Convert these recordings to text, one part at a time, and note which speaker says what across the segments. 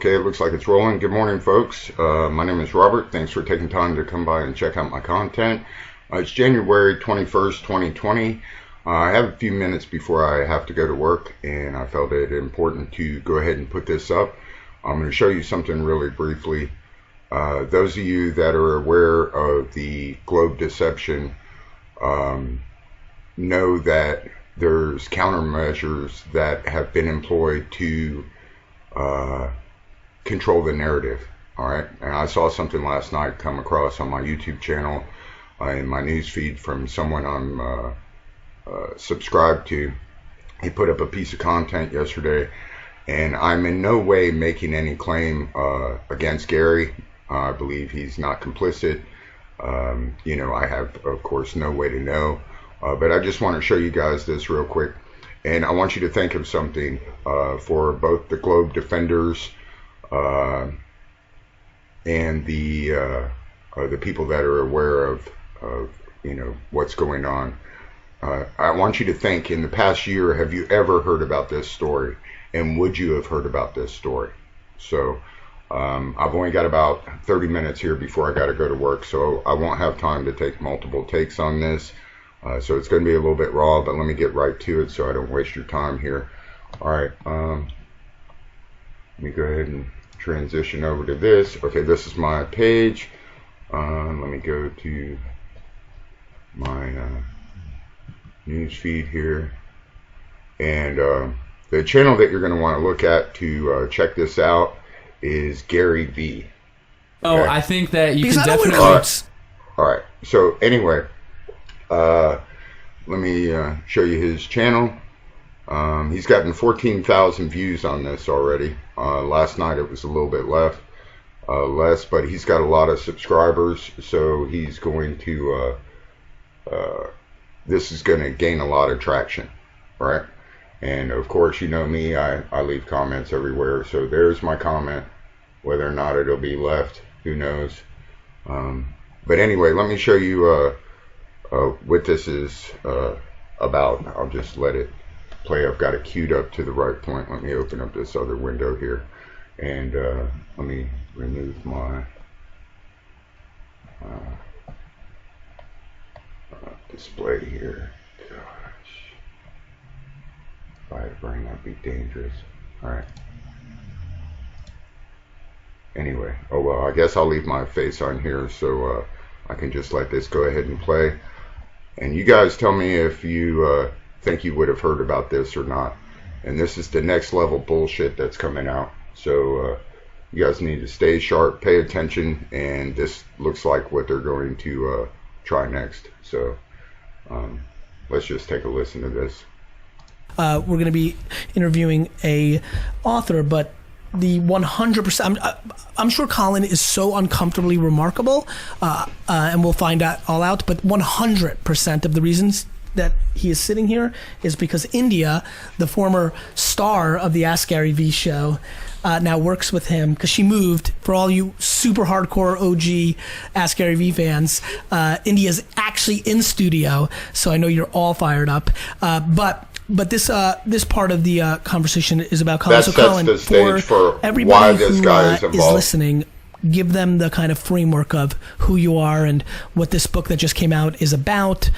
Speaker 1: Okay, it looks like it's rolling. Good morning, folks. My name is Robert. Thanks for taking time to come by and check out my content. It's January 21st, 2020. I have a few minutes before I have to go to work, and I felt it important to go ahead and put this up. I'm going to show you something really briefly. Those of you that are aware of the globe deception know that there's countermeasures that have been employed to control the narrative. All right, and I saw something last night come across on my YouTube channel in my news feed from someone I'm subscribed to. He put up a piece of content yesterday, and I'm in no way making any claim against Gary. I believe he's not complicit. You know, I have, of course, no way to know, but I just want to show you guys this real quick. And I want you to think of something for both the globe defenders and the people that are aware of you know what's going on. I want you to think, in the past year, have you ever heard about this story? And would you have heard about this story? So I've only got about 30 minutes here before I got to go to work, so I won't have time to take multiple takes on this. So it's going to be a little bit raw, but let me get right to it so I don't waste your time here. All right, let me go ahead and transition over to this. Okay, this is my page. Let me go to my news feed here. And the channel that you're going to want to look at to check this out is Gary V. Okay?
Speaker 2: Oh, I think that you can definitely...
Speaker 1: All right, so anyway... let me show you his channel. He's gotten 14,000 views on this already. Last night it was a little bit less, but he's got a lot of subscribers, so he's going to this is going to gain a lot of traction, right? And of course, you know me, I leave comments everywhere, so there's my comment. Whether or not it'll be left, who knows. But anyway, let me show you what this is about. I'll just let it play. I've got it queued up to the right point. Let me open up this other window here, and let me remove my display here. Gosh, if I had a brain, that'd be dangerous. All right. Anyway, oh well, I guess I'll leave my face on here so I can just let this go ahead and play. And you guys tell me if you think you would have heard about this or not. And this is the next level bullshit that's coming out. So you guys need to stay sharp, pay attention, and this looks like what they're going to try next. So let's just take a listen to this.
Speaker 3: We're going to be interviewing a author, but the 100%, I'm sure Colin is so uncomfortably remarkable, and we'll find out all out, but 100% of the reasons that he is sitting here is because India, the former star of the Ask Gary V show, now works with him because she moved. For all you super hardcore OG Ask Gary V fans, India's actually in studio, so I know you're all fired up. But this part of the conversation is about Colin.
Speaker 1: That sets the stage for why this guy is involved.
Speaker 3: Is listening, give them the kind of framework of who you are and what this book that just came out is about.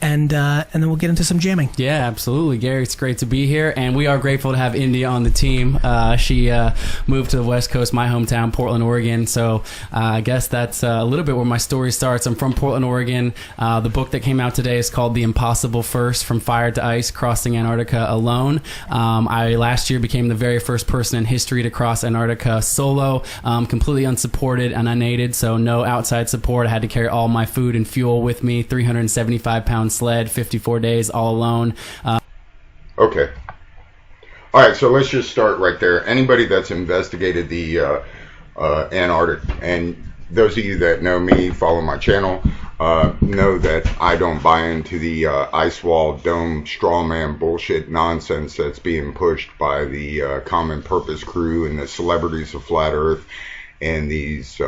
Speaker 3: And then we'll get into some jamming.
Speaker 2: Yeah, absolutely, Gary. It's great to be here, and we are grateful to have India on the team. She moved to the West Coast, my hometown, Portland, Oregon. So I guess that's a little bit where my story starts. I'm from Portland, Oregon. The book that came out today is called The Impossible First: From Fire to Ice, Crossing Antarctica Alone. I last year became the very first person in history to cross Antarctica solo, completely unsupported and unaided, so no outside support. I had to carry all my food and fuel with me, 375-pound sled, 54 days all alone.
Speaker 1: Okay. All right, so let's just start right there. Anybody that's investigated the Antarctic, and those of you that know me, follow my channel, know that I don't buy into the ice wall, dome, straw man bullshit nonsense that's being pushed by the common purpose crew and the celebrities of flat earth and these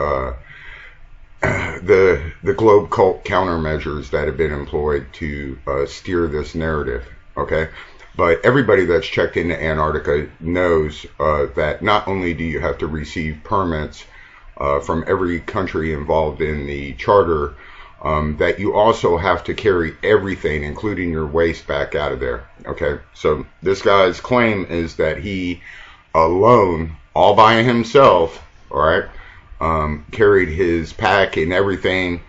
Speaker 1: the globe cult countermeasures that have been employed to steer this narrative. Okay, But everybody that's checked into Antarctica knows that not only do you have to receive permits from every country involved in the charter, that you also have to carry everything, including your waste, back out of there. Okay, so this guy's claim is that he alone, all by himself, all right, carried his pack and everything,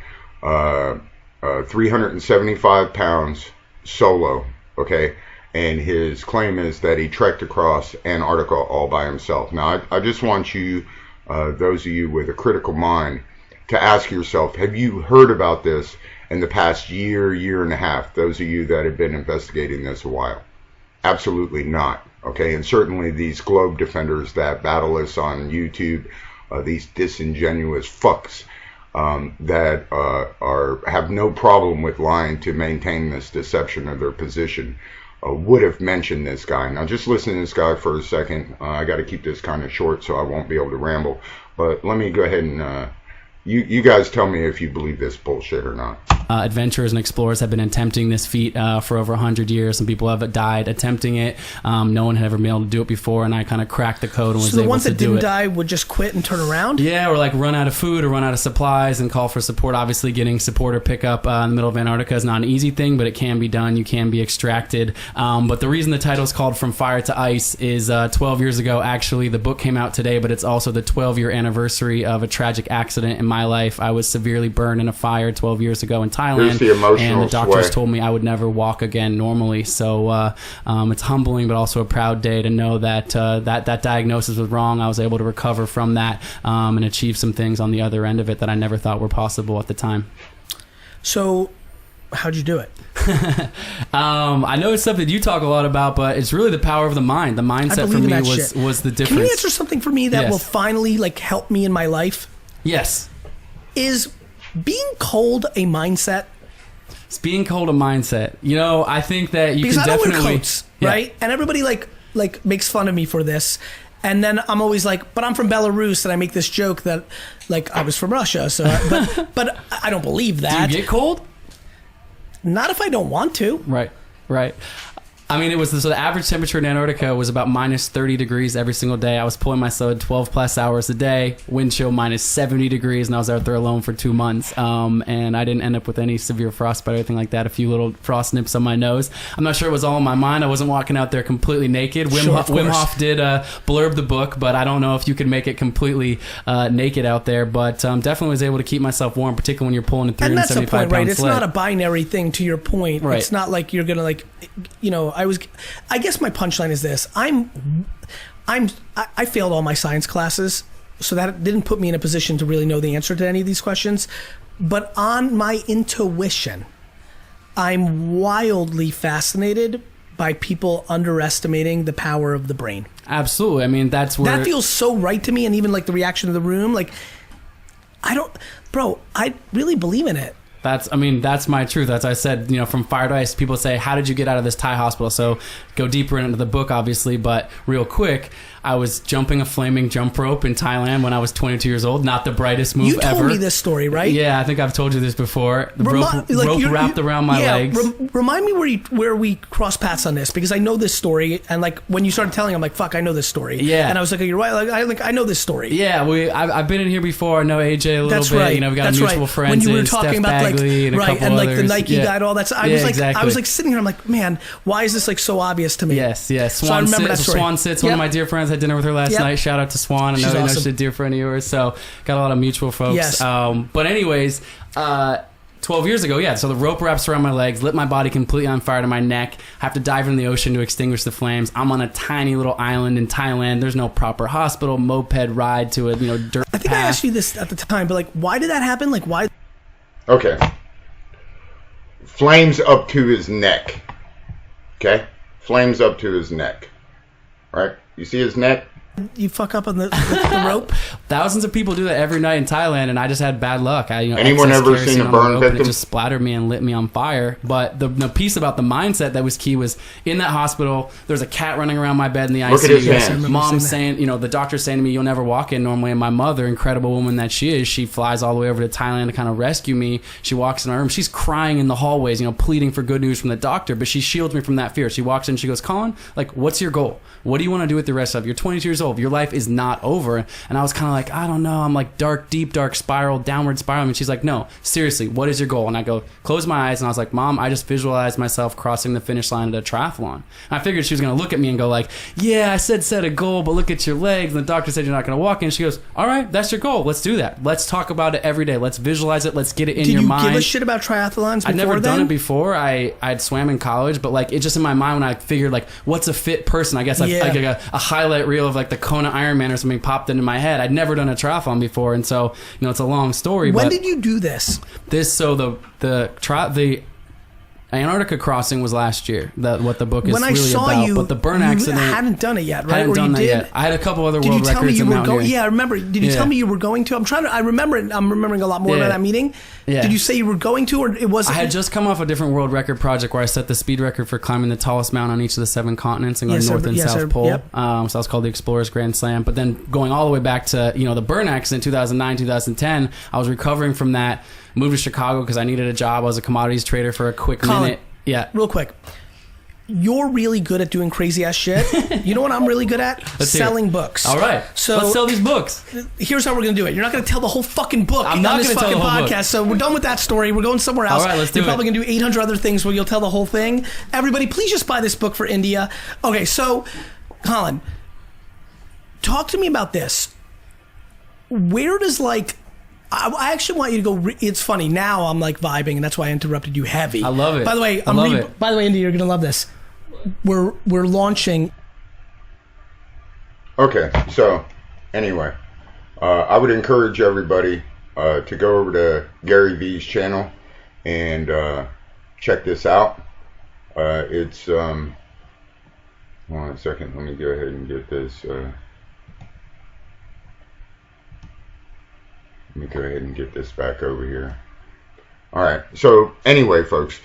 Speaker 1: 375 pounds solo. Okay, and his claim is that he trekked across Antarctica all by himself. Now, I just want you, those of you with a critical mind, to ask yourself, have you heard about this in the past year and a half? Those of you that have been investigating this a while. Absolutely not. Okay, and certainly these globe defenders that battle us on YouTube, these disingenuous fucks that have no problem with lying to maintain this deception of their position, would have mentioned this guy. Now, just listen to this guy for a second. I got to keep this kind of short so I won't be able to ramble. But let me go ahead and you guys tell me if you believe this bullshit or not.
Speaker 2: Adventurers and explorers have been attempting this feat for over 100 years. Some people have died attempting it. No one had ever been able to do it before, and I kind of cracked the code and was able to do it. So the ones that didn't die would just quit and turn around? Yeah, or like run out of food or run out of supplies and call for support. Obviously, getting support or pickup in the middle of Antarctica is not an easy thing, but it can be done. You can be extracted. But the reason the title is called From Fire to Ice is 12 years ago. Actually, the book came out today, but it's also the 12-year anniversary of a tragic accident in my life. I was severely burned in a fire 12 years ago in Thailand. And the doctors told me I would never walk again normally. So it's humbling, but also a proud day to know that that diagnosis was wrong. I was able to recover from that and achieve some things on the other end of it that I never thought were possible at the time. So how'd you do it? I know it's something you talk a lot about, but it's really the power of the mind. The mindset for me was the difference. Can you answer something for me that will finally help me in my life? Yes. Is being cold a mindset? It's being cold a mindset. I think that you can definitely... Because I don't wear coats, right? And everybody makes fun of me for this. And then I'm always like, but I'm from Belarus, and I make this joke that I was from Russia. So, but I don't believe that. Do you get cold? Not if I don't want to. Right. I mean, the average temperature in Antarctica was about minus 30 degrees every single day. I was pulling my sled 12 plus hours a day, wind chill minus 70 degrees, and I was out there alone for 2 months. And I didn't end up with any severe frostbite or anything like that. A few little frost nips on my nose. I'm not sure it was all in my mind. I wasn't walking out there completely naked. Wim Hof did blurb the book, but I don't know if you could make it completely naked out there. But definitely was able to keep myself warm, particularly when you're pulling a 375 pound sled. And that's the point, right? It's not a binary thing, to your point. Right. It's not like you're going to I guess my punchline is this. I failed all my science classes, so that didn't put me in a position to really know the answer to any of these questions. But on my intuition, I'm wildly fascinated by people underestimating the power of the brain. Absolutely. I mean, that's where... That feels so right to me, and even the reaction of the room, I really believe in it. That's my truth. As I said, from Fire to Ice, people say, how did you get out of this Thai hospital? So go deeper into the book, obviously, but real quick, I was jumping a flaming jump rope in Thailand when I was 22 years old. Not the brightest move ever. You told me this story, right? Yeah, I think I've told you this before. The rope wrapped around my legs. Remind me where we cross paths on this, because I know this story, and when you started telling, I'm like, fuck, I know this story. Yeah. And I was like, you're right. I know this story. Yeah, I've been in here before. I know AJ a little bit. We got mutual friends. When you were talking about and a couple others. The Nike guy and all that. I was sitting here. I'm like, man, why is this so obvious to me? Yes. Swan Sits. One of my dear friends, had dinner with her last night. Shout out to Swan. I know she's a dear friend of yours. So got a lot of mutual folks. Yes. But anyways, 12 years ago, so the rope wraps around my legs, lit my body completely on fire to my neck. I have to dive in the ocean to extinguish the flames. I'm on a tiny little island in Thailand. There's no proper hospital, moped ride to a dirt I think path. I asked you this at the time, but why did that happen? Why?
Speaker 1: Okay. Flames up to his neck. Okay? Flames up to his neck. Right? You see his neck?
Speaker 3: You fuck up on the rope.
Speaker 2: Thousands of people do that every night in Thailand, and I just had bad luck.
Speaker 1: Anyone ever seen a burn victim?
Speaker 2: It just splattered me and lit me on fire. But the piece about the mindset that was key was in that hospital, there was a cat running around my bed in the ICU.
Speaker 1: Look at his hand.
Speaker 2: Mom saying, the doctor's saying to me, you'll never walk in normally. And my mother, incredible woman that she is, she flies all the way over to Thailand to kind of rescue me. She walks in our room. She's crying in the hallways, pleading for good news from the doctor, but she shields me from that fear. She walks in, she goes, Colin, what's your goal? What do you want to do with the rest of? You're 22 years old. Your life is not over. And I was kind of like, I don't know. I'm like deep dark spiral, downward spiral. And she's like, no, seriously, what is your goal? And I go, close my eyes. And I was like, Mom, I just visualized myself crossing the finish line at a triathlon. And I figured she was going to look at me and go yeah, I said set a goal, but look at your legs. And the doctor said you're not going to walk in. She goes, all right, that's your goal. Let's do that. Let's talk about it every day. Let's visualize it. Let's get it in your mind.
Speaker 3: Did you give a shit about triathlons before
Speaker 2: I'd never
Speaker 3: then?
Speaker 2: done it before. I'd swam in college, but it just in my mind when I figured what's a fit person? I guess a highlight reel of the Kona Ironman or something popped into my head. I'd never done a triathlon before, and so it's a long story.
Speaker 3: When did you do this?
Speaker 2: The Antarctica crossing was last year. What the book is
Speaker 3: when
Speaker 2: really
Speaker 3: I saw
Speaker 2: about.
Speaker 3: You,
Speaker 2: but the burn accident,
Speaker 3: hadn't done it yet, right?
Speaker 2: Hadn't done that yet. I had a couple other world records in mountaineering.
Speaker 3: Yeah, I remember. Did you tell me you were going to? I remember it. I'm remembering a lot more about that meeting. Yeah. Did you say you were going to, or it wasn't?
Speaker 2: I had just come off a different world record project where I set the speed record for climbing the tallest mountain on each of the 7 continents and going north and south pole.
Speaker 3: Yep.
Speaker 2: So that was called the Explorers Grand Slam. But then going all the way back to the burn accident, 2009, 2010, I was recovering from that. Moved to Chicago because I needed a job. I was a commodities trader for a quick minute. Yeah.
Speaker 3: Real quick. You're really good at doing crazy ass shit. You know what I'm really good at? Selling books.
Speaker 2: All right. So let's sell these books.
Speaker 3: Here's how we're going to do it. You're not going to tell the whole fucking book
Speaker 2: I'm not
Speaker 3: on this fucking podcast.
Speaker 2: Book.
Speaker 3: So we're done with that story. We're going somewhere else.
Speaker 2: All right, let's do it.
Speaker 3: You're probably going to do 800 other things where you'll tell the whole thing. Everybody, please just buy this book for India. Okay, so, Colin, talk to me about this. Where does I actually want you to go. It's funny now. I'm vibing, and that's why I interrupted you heavy.
Speaker 2: I love it.
Speaker 3: By the way, By the way, Indy, you're gonna love this. We're launching.
Speaker 1: Okay, so anyway, I would encourage everybody to go over to Gary V's channel and check this out. It's hold on a second. Let me go ahead and get this. Let me go ahead and get this back over here. All right. So anyway, folks,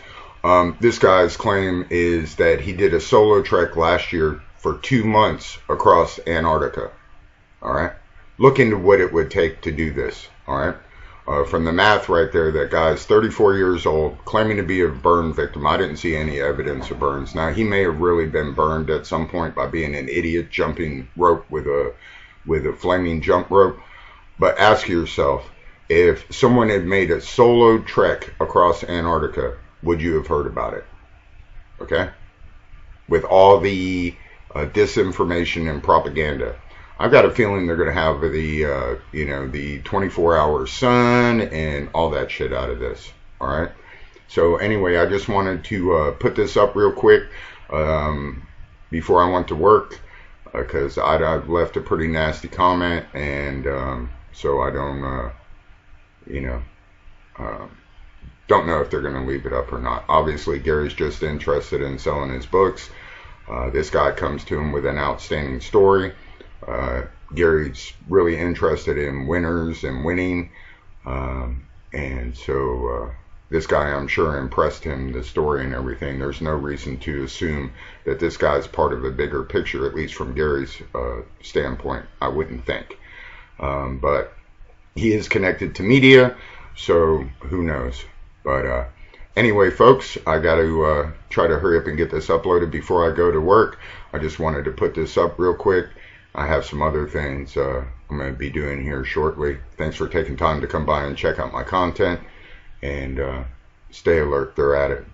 Speaker 1: this guy's claim is that he did a solo trek last year for 2 months across Antarctica. All right. Look into what it would take to do this. All right. From the math right there, that guy's 34 years old, claiming to be a burn victim. I didn't see any evidence of burns. Now, he may have really been burned at some point by being an idiot jumping rope with a flaming jump rope. But ask yourself, if someone had made a solo trek across Antarctica, would you have heard about it? Okay? With all the disinformation and propaganda. I've got a feeling they're going to have the 24-hour sun and all that shit out of this. All right? So anyway, I just wanted to put this up real quick before I went to work because I've left a pretty nasty comment and so I don't, don't know if they're going to leave it up or not. Obviously, Gary's just interested in selling his books. This guy comes to him with an outstanding story. Gary's really interested in winners and winning. And so this guy, I'm sure, impressed him, the story and everything. There's no reason to assume that this guy's part of a bigger picture, at least from Gary's standpoint, I wouldn't think. But he is connected to media, so who knows. But anyway, folks, I got to try to hurry up and get this uploaded before I go to work. I just wanted to put this up real quick. I have some other things I'm going to be doing here shortly. Thanks for taking time to come by and check out my content. And stay alert. They're at it.